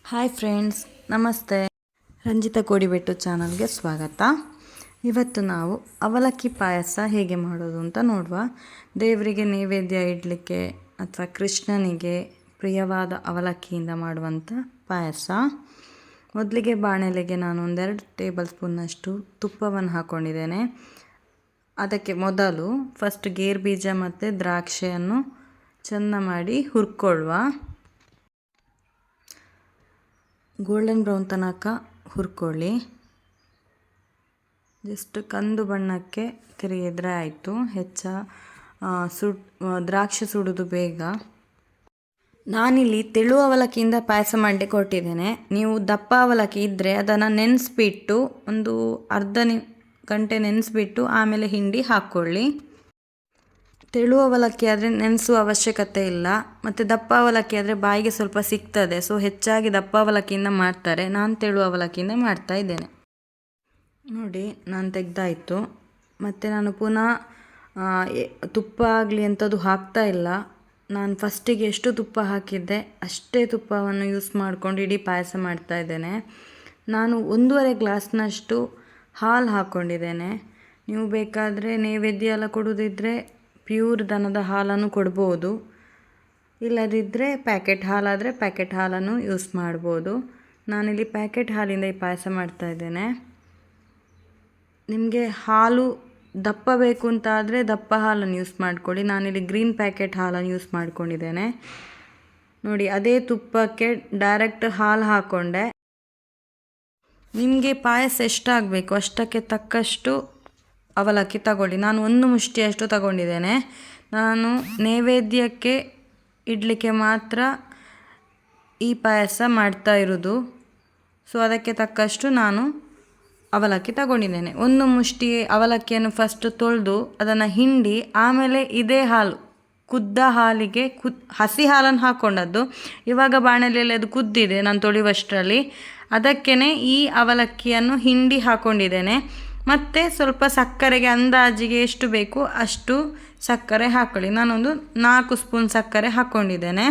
Hi friends, ನಮಸ್ತೆ. ರಂಜಿತಾ ಕೋಡಿಬೆಟ್ಟು ಚಾನಲ್ಗೆ ಸ್ವಾಗತ. ಇವತ್ತು ನಾವು ಅವಲಕ್ಕಿ ಪಾಯಸ ಹೇಗೆ ಮಾಡೋದು ಅಂತ ನೋಡುವ. ದೇವರಿಗೆ ನೈವೇದ್ಯ ಇಡಲಿಕ್ಕೆ ಅಥವಾ ಕೃಷ್ಣನಿಗೆ ಪ್ರಿಯವಾದ ಅವಲಕ್ಕಿಯಿಂದ ಮಾಡುವಂಥ ಪಾಯಸ. ಮೊದಲಿಗೆ ಬಾಣಲೆಗೆ ನಾನು 1-2 ಟೇಬಲ್ ಸ್ಪೂನ್ನಷ್ಟು ತುಪ್ಪವನ್ನು ಹಾಕ್ಕೊಂಡಿದ್ದೇನೆ. ಅದಕ್ಕೆ ಮೊದಲು ಫಸ್ಟ್ ಗೇರು ಬೀಜ ಮತ್ತು ದ್ರಾಕ್ಷಿಯನ್ನು ಚೆಂದ ಮಾಡಿ ಹುರ್ಕೊಳ್ಳುವ. ಗೋಲ್ಡನ್ ಬ್ರೌನ್ ತನಕ ಹುರ್ಕೊಳ್ಳಿ. ಜಸ್ಟ್ ಕಂದು ಬಣ್ಣಕ್ಕೆ ತಿರುಗಿದ್ರೆ ಆಯಿತು. ದ್ರಾಕ್ಷಿ ಸುಡೋದು ಬೇಗ. ನಾನಿಲ್ಲಿ ತೆಳು ಅವಲಕ್ಕಿಯಿಂದ ಪಾಯಸ ಮಾಡಲಿಕ್ಕೆ ಹೊರಟಿದ್ದೇನೆ. ನೀವು ದಪ್ಪ ಅವಲಕ್ಕಿ ಇದ್ದರೆ ಅದನ್ನು ನೆನೆಸ್ಬಿಟ್ಟು ಒಂದು ಅರ್ಧ ಗಂಟೆ ನೆನೆಸ್ಬಿಟ್ಟು ಆಮೇಲೆ ಹಿಂಡಿ ಹಾಕ್ಕೊಳ್ಳಿ. ತೆಳು ಅವಲಕ್ಕಿ ಆದರೆ ನೆನೆಸುವ ಅವಶ್ಯಕತೆ ಇಲ್ಲ, ಮತ್ತು ದಪ್ಪ ಅವಲಕ್ಕಿ ಆದರೆ ಬಾಯಿಗೆ ಸ್ವಲ್ಪ ಸಿಗ್ತದೆ. ಸೊ ಹೆಚ್ಚಾಗಿ ದಪ್ಪ ಅವಲಕ್ಕಿಯಿಂದ ಮಾಡ್ತಾರೆ. ನಾನು ತೆಳು ಅವಲಕ್ಕಿಯಿಂದ ಮಾಡ್ತಾ ಇದ್ದೇನೆ. ನೋಡಿ, ನಾನು ತೆಗ್ದಾಯಿತು. ಮತ್ತು ನಾನು ಪುನಃ ತುಪ್ಪ ಆಗಲಿ ಅಂಥದ್ದು ಹಾಕ್ತಾ ಇಲ್ಲ. ನಾನು ಫಸ್ಟಿಗೆ ಎಷ್ಟು ತುಪ್ಪ ಹಾಕಿದ್ದೆ ಅಷ್ಟೇ ತುಪ್ಪವನ್ನು ಯೂಸ್ ಮಾಡಿಕೊಂಡು ಇಡೀ ಪಾಯಸ ಮಾಡ್ತಾ ಇದ್ದೇನೆ. ನಾನು 1.5 ಗ್ಲಾಸ್ನಷ್ಟು ಹಾಲು ಹಾಕ್ಕೊಂಡಿದ್ದೇನೆ. ನೀವು ಬೇಕಾದರೆ ನೈವೇದ್ಯ ಎಲ್ಲ ಕೊಡೋದಿದ್ದರೆ ಪ್ಯೂರ್ ದನದ ಹಾಲನ್ನು ಕೊಡ್ಬೋದು, ಇಲ್ಲದಿದ್ದರೆ ಪ್ಯಾಕೆಟ್ ಹಾಲಾದರೆ ಪ್ಯಾಕೆಟ್ ಹಾಲನ್ನು ಯೂಸ್ ಮಾಡ್ಬೋದು. ನಾನಿಲ್ಲಿ ಪ್ಯಾಕೆಟ್ ಹಾಲಿಂದ ಈ ಪಾಯಸ ಮಾಡ್ತಾಯಿದ್ದೇನೆ. ನಿಮಗೆ ಹಾಲು ದಪ್ಪ ಬೇಕು ಅಂತ ಆದರೆ ದಪ್ಪ ಹಾಲನ್ನು ಯೂಸ್ ಮಾಡ್ಕೊಳ್ಳಿ. ನಾನಿಲ್ಲಿ ಗ್ರೀನ್ ಪ್ಯಾಕೆಟ್ ಹಾಲನ್ನು ಯೂಸ್ ಮಾಡ್ಕೊಂಡಿದ್ದೇನೆ. ನೋಡಿ, ಅದೇ ತುಪ್ಪಕ್ಕೆ ಡೈರೆಕ್ಟ್ ಹಾಲು ಹಾಕ್ಕೊಂಡೆ. ನಿಮಗೆ ಪಾಯಸ ಎಷ್ಟಾಗಬೇಕು ಅಷ್ಟಕ್ಕೆ ತಕ್ಕಷ್ಟು ಅವಲಕ್ಕಿ ತಗೊಳ್ಳಿ. ನಾನು 1 ಮುಷ್ಟಿಯಷ್ಟು ತಗೊಂಡಿದ್ದೇನೆ. ನಾನು ನೈವೇದ್ಯಕ್ಕೆ ಇಡಲಿಕ್ಕೆ ಮಾತ್ರ ಈ ಪಾಯಸ ಮಾಡ್ತಾ ಇರೋದು. ಸೊ ಅದಕ್ಕೆ ತಕ್ಕಷ್ಟು ನಾನು ಅವಲಕ್ಕಿ ತಗೊಂಡಿದ್ದೇನೆ. 1 ಮುಷ್ಟಿ ಅವಲಕ್ಕಿಯನ್ನು ಫಸ್ಟ್ ತೊಳೆದು ಅದನ್ನು ಹಿಂಡಿ ಆಮೇಲೆ ಇದೇ ಹಾಲು, ಕುದ್ದ ಹಾಲಿಗೆ ಹಸಿ ಹಾಲನ್ನು ಹಾಕ್ಕೊಂಡದ್ದು. ಇವಾಗ ಬಾಣಲೆಯಲ್ಲಿ ಅದು ಕುದ್ದಿದೆ, ನಾನು ತೊಳೆಯುವಷ್ಟರಲ್ಲಿ ಅದಕ್ಕೇ ಈ ಅವಲಕ್ಕಿಯನ್ನು ಹಿಂಡಿ ಹಾಕ್ಕೊಂಡಿದ್ದೇನೆ. ಮತ್ತು ಸ್ವಲ್ಪ ಸಕ್ಕರೆಗೆ ಅಂದಾಜಿಗೆ ಎಷ್ಟು ಬೇಕು ಅಷ್ಟು ಸಕ್ಕರೆ ಹಾಕ್ಕೊಳ್ಳಿ. ನಾನೊಂದು 4 ಸ್ಪೂನ್ ಸಕ್ಕರೆ ಹಾಕ್ಕೊಂಡಿದ್ದೇನೆ.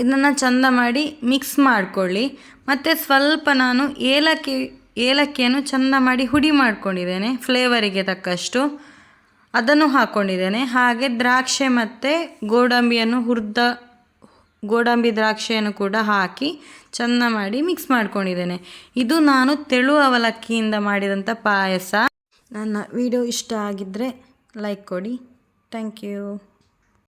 ಇದನ್ನು ಚೆಂದ ಮಾಡಿ ಮಿಕ್ಸ್ ಮಾಡಿಕೊಳ್ಳಿ. ಮತ್ತು ಸ್ವಲ್ಪ ನಾನು ಏಲಕ್ಕಿಯನ್ನು ಚೆಂದ ಮಾಡಿ ಹುಡಿ ಮಾಡ್ಕೊಂಡಿದ್ದೇನೆ, ಫ್ಲೇವರಿಗೆ ತಕ್ಕಷ್ಟು ಅದನ್ನು ಹಾಕ್ಕೊಂಡಿದ್ದೇನೆ. ಹಾಗೆ ದ್ರಾಕ್ಷಿ ಮತ್ತು ಗೋಡಂಬಿ ದ್ರಾಕ್ಷಿಯನ್ನು ಕೂಡ ಹಾಕಿ ಚೆಂದ ಮಾಡಿ ಮಿಕ್ಸ್ ಮಾಡ್ಕೊಂಡಿದ್ದೇನೆ. ಇದು ನಾನು ತೆಳು ಅವಲಕ್ಕಿಯಿಂದ ಮಾಡಿದಂಥ ಪಾಯಸ. ನನ್ನ ವಿಡಿಯೋ ಇಷ್ಟ ಆಗಿದ್ದರೆ ಲೈಕ್ ಕೊಡಿ. Thank you.